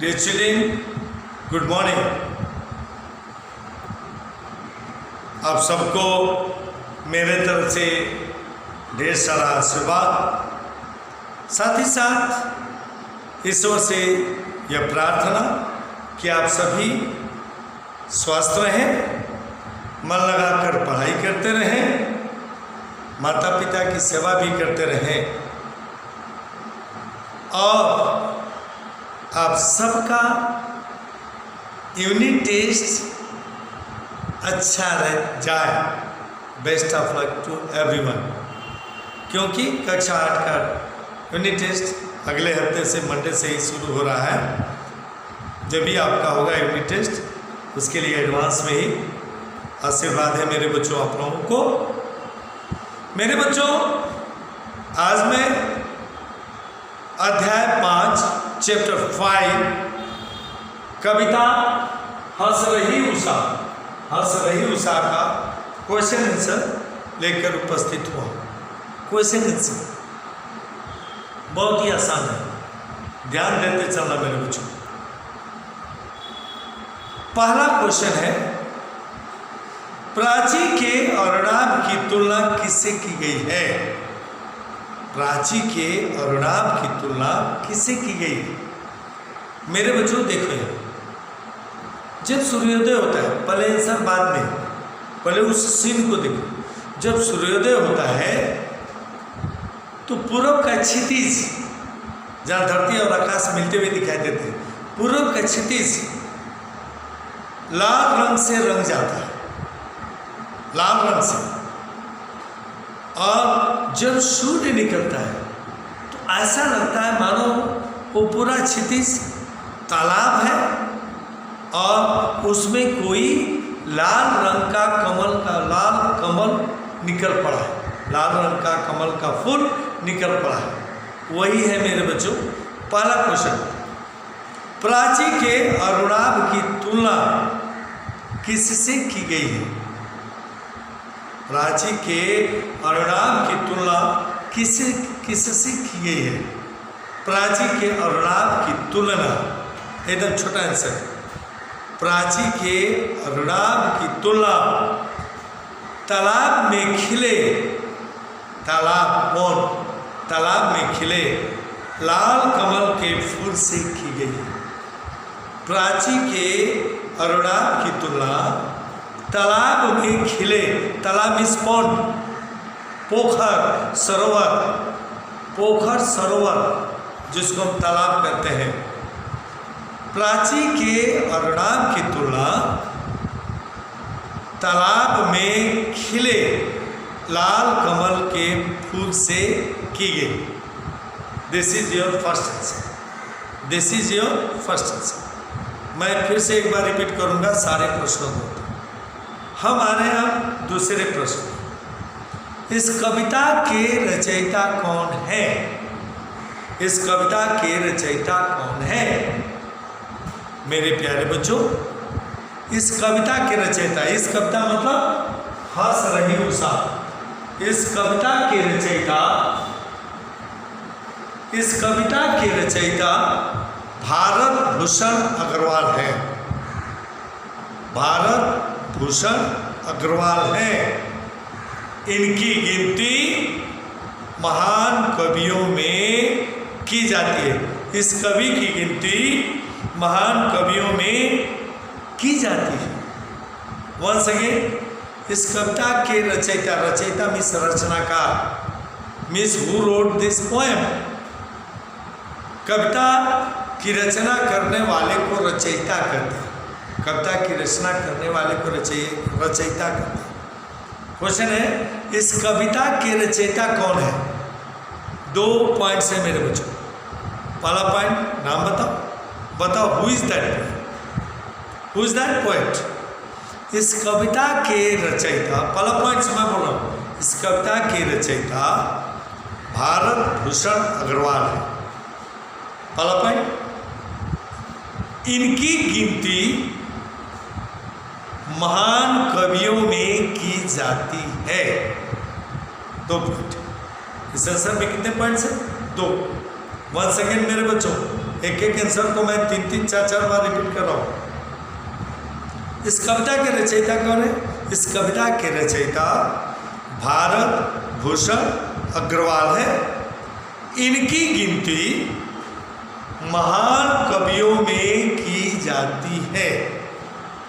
Dear children, good morning. आप सबको मेरे तरफ से ढेर सारा आशीर्वाद। साथ ही साथ ईश्वर से यह प्रार्थना कि आप सभी स्वस्थ रहें, मन लगाकर पढ़ाई करते रहें, माता पिता की सेवा भी करते रहें और आप सबका यूनिट टेस्ट अच्छा रह जाए। Best of luck to everyone. क्योंकि कक्षा 8 का यूनिट टेस्ट अगले हफ्ते से मंडे से ही शुरू हो रहा है। जब भी आपका होगा यूनिट टेस्ट, उसके लिए एडवांस में ही आशीर्वाद है मेरे बच्चों आप लोगों को। मेरे बच्चों, आज मैं अध्याय 5 चैप्टर 5 कविता हंस रही उषा का क्वेश्चन आंसर लेकर उपस्थित हुआ। क्वेश्चन आंसर बहुत ही आसान है, ध्यान देते चलना मेरे बच्चों। पहला क्वेश्चन है, प्राची के और नाम की तुलना किससे की गई है? प्राची के और नाम की तुलना किससे की गई है? मेरे बच्चों देखो यार, जब सूर्योदय होता है, पहले आंसर बाद में, पहले उस सीन को देखो। जब सूर्योदय होता है तो पूरब का क्षितिज, जहाँ धरती और आकाश मिलते हुए दिखाई देते हैं, पूरब का क्षितिज लाल रंग से रंग जाता है, लाल रंग से। और जब सूर्य निकलता है तो ऐसा लगता है मानो वो पूरा क्षितिज तालाब है और उसमें कोई लाल रंग का लाल कमल निकल पड़ा है, लाल रंग का कमल का फूल निकल पड़ा है। वही है मेरे बच्चों पहला क्वेश्चन। प्राची के अरुणाभ की तुलना किससे की गई है? प्राची के अरुणाभ की तुलना किससे की गई है? प्राची के अरुणाभ की तुलना, एकदम छोटा आंसर। प्राची के अरुणाभ की तुलना तालाब में खिले, तालाब में खिले लाल कमल के फूल से की गई है। प्राची के अरुणाभ की तुलना तालाब में खिले, तालाब इस पॉन्ड, पोखर सरोवर जिसको हम तालाब कहते हैं। प्राची के अरुणाभ की तुलना तालाब में खिले लाल कमल के फूल से की गई। This is your first answer, this is your first answer. मैं फिर से एक बार रिपीट करूंगा सारे प्रश्नों को। हम आ रहे हैं दूसरे प्रश्न। इस कविता के रचयिता कौन है? इस कविता के रचयिता कौन है? मेरे प्यारे बच्चों, इस कविता के रचयिता, इस कविता मतलब हंस रही उषा, इस कविता के रचयिता भारत भूषण अग्रवाल है। भारत भूषण अग्रवाल है। इनकी गिनती महान कवियों में की जाती है। इस कवि की गिनती महान कवियों में की जाती है। वंस अगेन, इस कविता के रचयिता मीन्स रचनाकार, means who wrote this poem. कविता की रचना करने वाले को रचयिता कहते हैं। कविता की रचना करने वाले को रचयिता कहते हैं। क्वेश्चन है, इस कविता के रचयिता कौन है? 2 पॉइंट्स है मेरे बच्चों। पहला पॉइंट, नाम बताओ who is that poet? Who is that poet? इस कविता के रचयिता, पहला पॉइंट मैं बोल रहा हूँ, इस कविता के रचयिता भारत भूषण अग्रवाल है। पहला पॉइंट, इनकी गिनती महान कवियों में की जाती है। 2 पॉइंट। इस आंसर में कितने पॉइंट्स हैं? 2। 1 सेकेंड मेरे बच्चों, एक एक आंसर को मैं 3-3, 4-4 बार रिपीट कर रहा हूँ। इस कविता के रचयिता कौन है? इस कविता के रचयिता भारत भूषण अग्रवाल है। इनकी गिनती महान कवियों में की जाती है।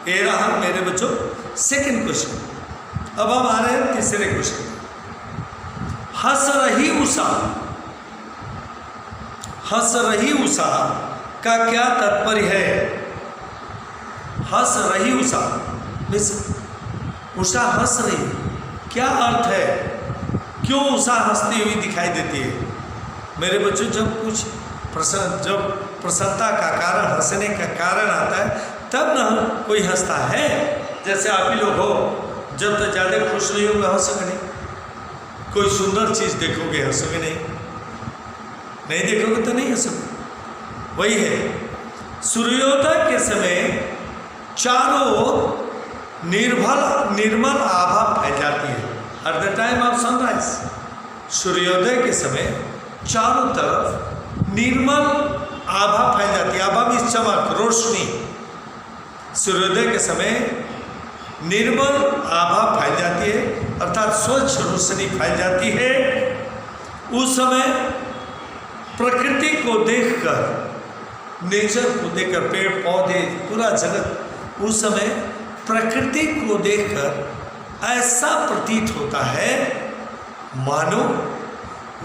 ये रहा मेरे बच्चों सेकंड क्वेश्चन। अब हम आ रहे हैं तीसरे क्वेश्चन। हंस रही उषा, हंस रही उषा का क्या तात्पर्य है? हंस रही उषा मीन्स उषा हंस रही, क्या अर्थ है? क्यों उषा हंसती हुई दिखाई देती है? मेरे बच्चों जब कुछ जब प्रसन्नता का कारण, हंसने का कारण आता है तब ना कोई हंसता है। जैसे आप ही लोग हो, जब तक ज़्यादा खुश नहीं होंगे हंसोगे नहीं, कोई सुंदर चीज़ देखोगे हंसोगे नहीं, नहीं देखोगे तो नहीं हंसोगे। वही है, सूर्योदय के समय चारों ओर निर्मल आभा फैल जाती है। At the time of sunrise, सूर्योदय के समय चारों तरफ निर्मल आभा फैल जाती है। आभा भी चमक, रोशनी। सूर्योदय के समय निर्मल आभा फैल जाती है, अर्थात स्वच्छ रोशनी फैल जाती है। उस समय प्रकृति को देखकर, नेचर को देखकर, पेड़ पौधे पूरा जगत, उस समय प्रकृति को देखकर ऐसा प्रतीत होता है मानो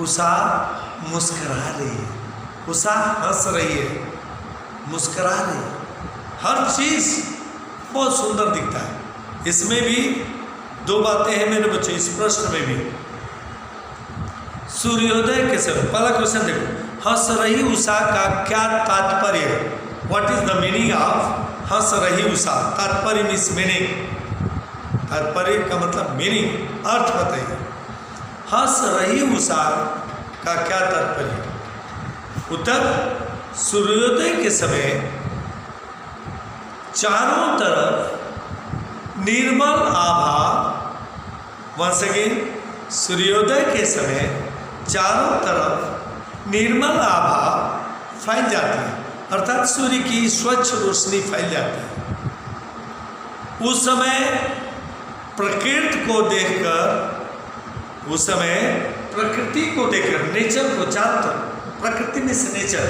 उषा मुस्कुरा रही है, उषा हंस रही है, मुस्कुरा रही है। हर चीज़ बहुत सुंदर दिखता है। इसमें भी दो बातें हैं मेरे बच्चों, इस प्रश्न में भी। सूर्योदय के समय, पहला क्वेश्चन देखो, हंस रही उषा का क्या तात्पर्य है? What is the meaning of हंस रही उषा? तात्पर्य मीन्स मीनिंग। तात्पर्य का मतलब मीनिंग, अर्थ बताइए। हंस रही उषा का क्या तात्पर्य है? उत्तर, सूर्योदय के समय चारों तरफ निर्मल आभा, वंस अगेन, सूर्योदय के समय चारों तरफ निर्मल आभा फैल जाती है, अर्थात सूर्य की स्वच्छ रोशनी फैल जाती है। उस समय प्रकृति को देखकर, उस समय प्रकृति को देखकर, नेचर को, चारों तरफ, प्रकृति मीन्स नेचर,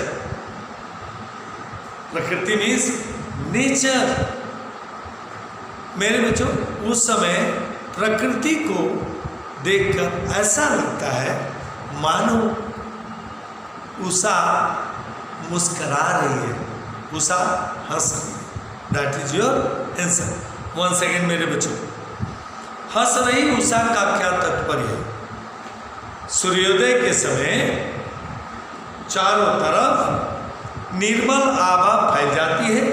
प्रकृति मीन्स नेचर। मेरे बच्चों उस समय प्रकृति को देखकर ऐसा लगता है मानो उषा मुस्कुरा रही है, उषा हंस रही है। That is your answer. One second मेरे बच्चों, हंस रही उषा का क्या तात्पर्य है? सूर्योदय के समय चारों तरफ निर्मल आभा फैल जाती है।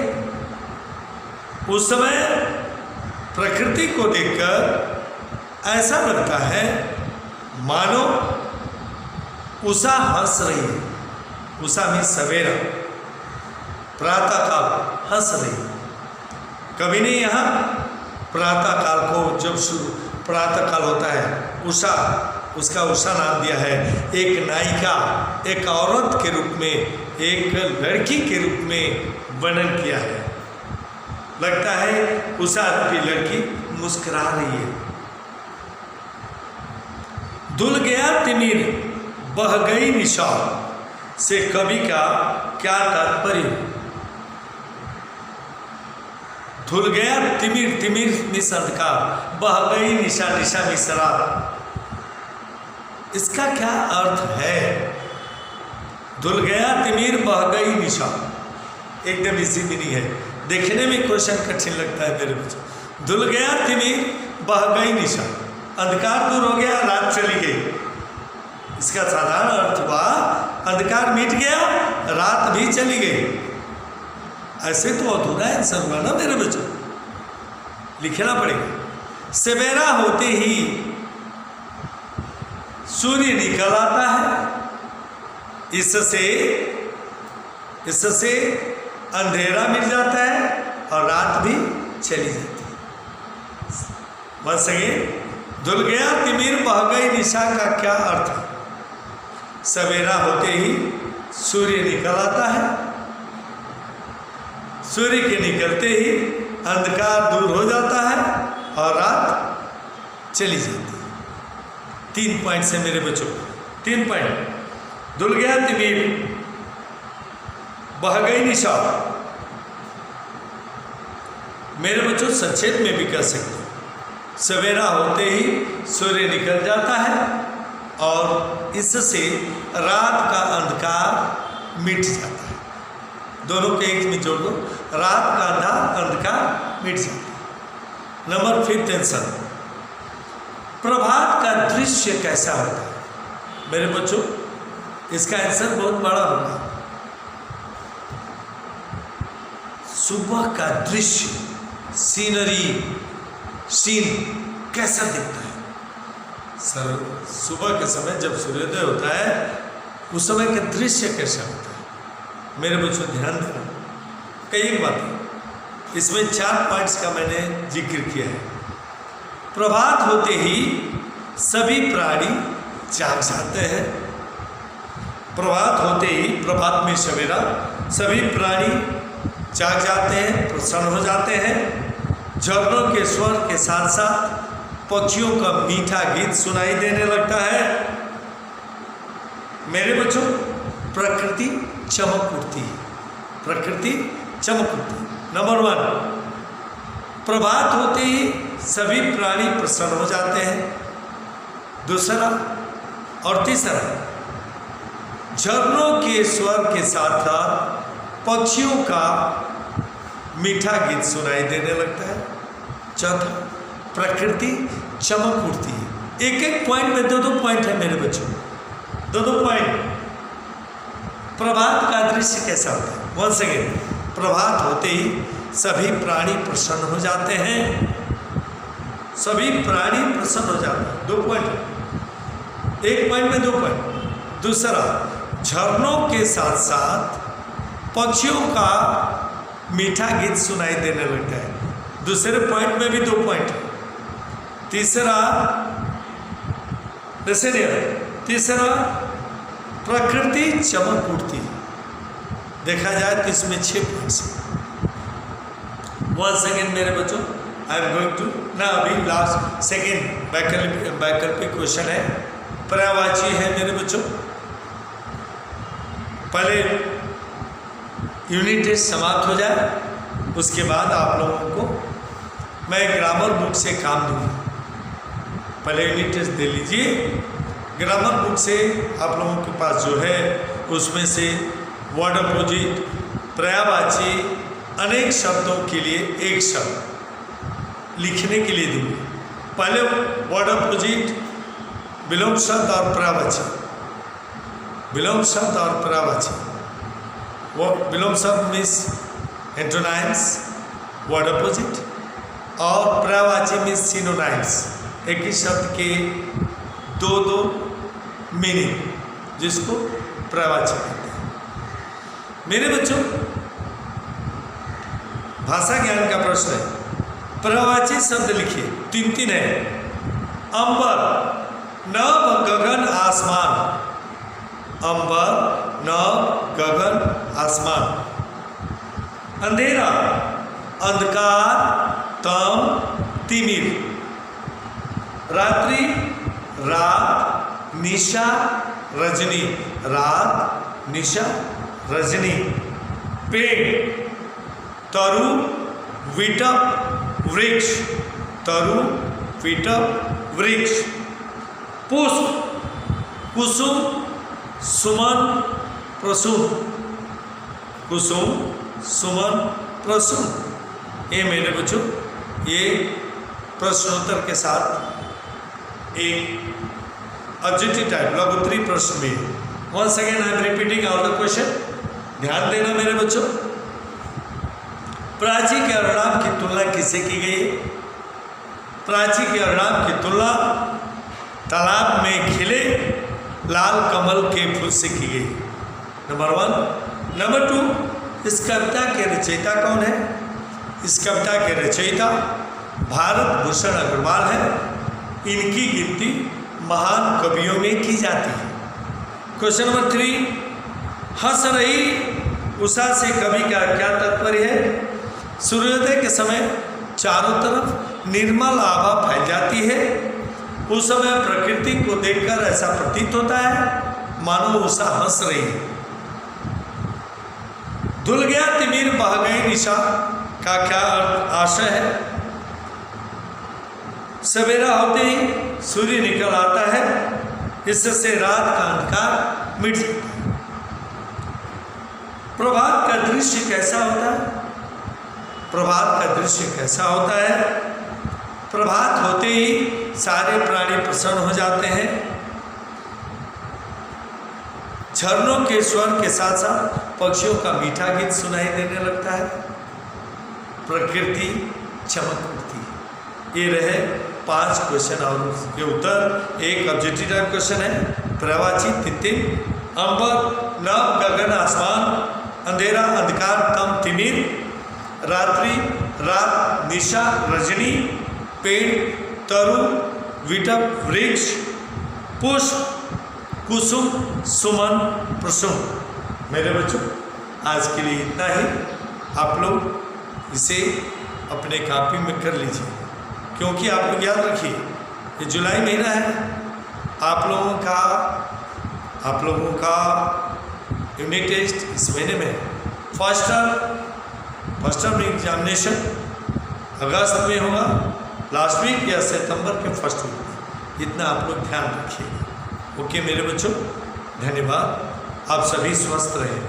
उस समय प्रकृति को देखकर ऐसा लगता है मानो उषा हंस रही है। उषा मीन्स सवेरा, प्रातःकाल, हंस रही है। कभी नहीं यहाँ प्रातःकाल को जब शुरू प्रातःकाल होता है, उषा, उसका उषा नाम दिया है। एक नायिका, एक औरत के रूप में, एक लड़की के रूप में वर्णन किया है। लगता है उषा की लड़की मुस्कुरा रही है। धुल गया तिमिर बह गई निशा से कवि का क्या तात्पर्य? धुल गया तिमिर, तिमिर मीन्स अंधकार, बह गई निशा, निशा मीन्स रात। इसका क्या अर्थ है? धुल गया तिमिर बह गई निशा, एकदम इजी मीनिंग है। देखने में क्वेश्चन कठिन लगता है मेरे बच्चों। धुल गया तिमिर बह गई निशा, अंधकार दूर हो गया, रात चली गई। इसका साधारण अर्थ हुआ अंधकार मिट गया, रात भी चली गई। ऐसे तो अधूरा आंसर हुआ ना मेरे बच्चों, लिखना पड़ेगा। सवेरा होते ही सूर्य निकल आता है, इससे अंधेरा मिट जाता है और रात भी चली जाती है। बस धुल गया तिमिर बह गई निशा का क्या अर्थ है? सवेरा होते ही सूर्य निकल आता है सूर्य के निकलते ही अंधकार दूर हो जाता है और रात चली जाती है। 3 पॉइंट से मेरे बच्चों, 3 पॉइंट। धुल गया तिमिर, बह गई निशा। मेरे बच्चों संक्षेप में भी कह सकते हो, सवेरा होते ही सूर्य निकल जाता है और इससे रात का अंधकार मिट जाता है। दोनों के एक में जोड़ दो, रात का अंधकार मिट जाता है। नंबर 5 टेंशन, प्रभात का दृश्य कैसा होता है? मेरे बच्चों इसका आंसर बहुत बड़ा होगा। सुबह का दृश्य, सीनरी, सीन कैसा दिखता है? सर सुबह के समय जब सूर्योदय होता है उस समय का दृश्य कैसा होता है? मेरे बच्चों ध्यान देना, कई बातें इसमें 4 पॉइंट्स का मैंने जिक्र किया है। प्रभात होते ही सभी प्राणी जाग जाते हैं। प्रभात होते ही, प्रभात में सवेरा, सभी प्राणी जाग जाते हैं, प्रसन्न हो जाते हैं। झरनों के स्वर के साथ साथ पक्षियों का मीठा गीत सुनाई देने लगता है। मेरे बच्चों प्रकृति चमक उठती है, प्रकृति चमक उठती है। नंबर 1, प्रभात होते ही सभी प्राणी प्रसन्न हो जाते हैं। दूसरा और तीसरा, झरनों के स्वर के साथ साथ पक्षियों का मीठा गीत सुनाई देने लगता है। चौथा, प्रकृति चमक उठती है। एक एक पॉइंट में 2-2 पॉइंट है मेरे बच्चों, 2-2 पॉइंट। प्रभात का दृश्य कैसा होता है? वंस अगेन, प्रभात होते ही सभी प्राणी प्रसन्न हो जाते हैं। सभी प्राणी प्रसन्न हो जाते हैं। 2 पॉइंट, एक पॉइंट में 2 पॉइंट। दूसरा, झरनों के साथ साथ पक्षियों का मीठा गीत सुनाई देने लगता है। दूसरे पॉइंट में भी 2 पॉइंट है। तीसरा, तीसरा प्रकृति चमक उठती है। देखा जाए तो इसमें 6 पॉइंट्स हैं। वंस अगेन मेरे बच्चों, आई एम गोइंग टू ना, अभी लास्ट सेकेंड वैकल्पिक क्वेश्चन है, पर्यायवाची है मेरे बच्चों। पहले यूनिट टेस्ट समाप्त हो जाए, उसके बाद आप लोगों को मैं ग्रामर बुक से काम दूंगा। पहले यूनिट टेस्ट दे लीजिए। ग्रामर बुक से आप लोगों के पास जो है उसमें से वर्ड अपोजिट, पर्यायवाची, अनेक शब्दों के लिए एक शब्द लिखने के लिए दूंगी। पहले वर्ड अपोजिट, विलोम शब्द और पर्यायवाची, विलोम शब्द और पर्यायवाची। वो विलोम शब्द मीन्स एंटोनाइम्स, वर्ड अपोजिट, और पर्यायवाची मीन्स सिनोनाइम्स। एक ही शब्द के 2-2 मीनिंग, जिसको पर्यायवाची कहते हैं। मेरे बच्चों भाषा ज्ञान का प्रश्न है। पर्यायवाची शब्द लिखिए, 3 है। अंबर, नभ, गगन, आसमान। अंबर, नभ, गगन, आसमान। अंधेरा, अंधकार, तम, तिमिर। रात्रि, रात, निशा, रजनी। रात, निशा, रजनी। पेड़, तरु, विटप, वृक्ष। तरु, विटप, वृक्ष। पुष्प, कुसुम, सुमन, प्रसून। कुसुम, सुमन, प्रसून। ये मेरे बच्चों, ये प्रश्नोत्तर के साथ एक ऑब्जेक्टिव टाइप लघुत्तरी प्रश्न भी है। Once again I am repeating all the question, ध्यान देना मेरे बच्चों। प्राची के अर्णाम की तुलना किससे की गई है? प्राची के अर्णाम की तुलना तालाब में खिले लाल कमल के फूल से की गई। नंबर 1। नंबर 2, इस कविता के रचयिता कौन है? इस कविता के रचयिता भारत भूषण अग्रवाल है। इनकी गिनती महान कवियों में की जाती है। क्वेश्चन नंबर 3, हंस रही उषा से कवि का क्या तात्पर्य है? सूर्योदय के समय चारों तरफ निर्मल आभा फैल जाती है। उस समय प्रकृति को देखकर ऐसा प्रतीत होता है मानो उषा हंस रही है। धुल गया तिमिर बह गई निशा का क्या आशय है? सवेरा होते ही सूर्य निकल आता है, इससे रात का अंधकार मिट जाता है। प्रभात का दृश्य कैसा होता है? प्रभात का दृश्य कैसा होता है? प्रभात होते ही सारे प्राणी प्रसन्न हो जाते हैं। झरनों के स्वर के साथ साथ पक्षियों का मीठा गीत सुनाई देने लगता है। प्रकृति चमक उठती है। ये रहे 5 क्वेश्चन और उसके उत्तर। एक ऑब्जेक्टिव टाइप क्वेश्चन है, प्रवाची तितिम, अंबर नभ गगन आसमान, अंधेरा अंधकार तम तिमिर, रात्रि रात निशा रजनी, पेड़ तरु विटप वृक्ष, पुष्प कुसुम सुमन प्रसुम। मेरे बच्चों आज के लिए इतना ही। आप लोग इसे अपने कॉपी में कर लीजिए, क्योंकि आप लोग याद रखिए ये जुलाई महीना है। आप लोगों का यूनिट टेस्ट इस महीने में है। फर्स्ट टर्म एग्जामिनेशन अगस्त में होगा, लास्ट वीक या सितंबर के फर्स्ट वीक में। इतना आप लोग ध्यान रखिए। ओके मेरे बच्चों, धन्यवाद। आप सभी स्वस्थ रहें।